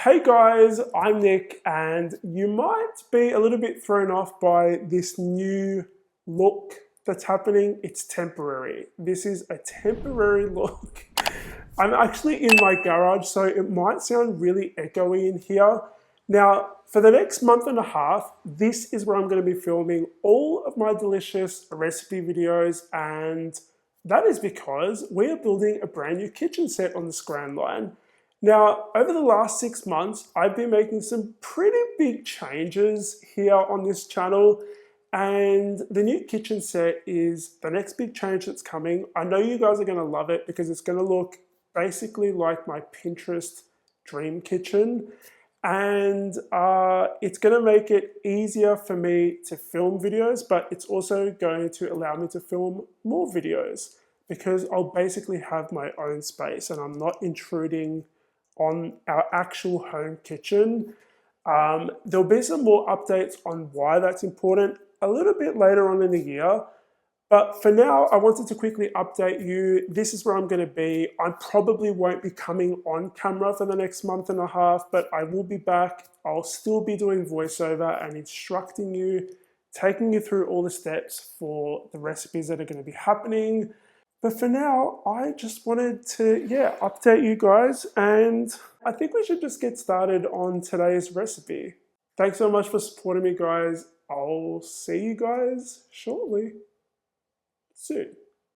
Hey guys, I'm Nick, and you might be a little bit thrown off by this new look that's happening. It's temporary. This is a temporary look. I'm actually in my garage, so it might sound really echoey in here. Now, for the next month and a half, this is where I'm going to be filming all of my delicious recipe videos, and that is because we are building a brand new kitchen set on the Scran line. Now, over the last 6 months, I've been making some pretty big changes here on this channel, and the new kitchen set is the next big change that's coming. I know you guys are going to love it because it's going to look basically like my Pinterest dream kitchen, and it's going to make it easier for me to film videos, but it's also going to allow me to film more videos because I'll basically have my own space and I'm not intruding on our actual home kitchen. There'll be some more updates on why that's important a little bit later on in the year. But for now, I wanted to quickly update you. This is where I'm going to be. I probably won't be coming on camera for the next month and a half, but I will be back. I'll still be doing voiceover and instructing you, taking you through all the steps for the recipes that are going to be happening. But for now, I just wanted to, update you guys, and I think we should just get started on today's recipe. Thanks so much for supporting me, guys. I'll see you guys shortly. Soon.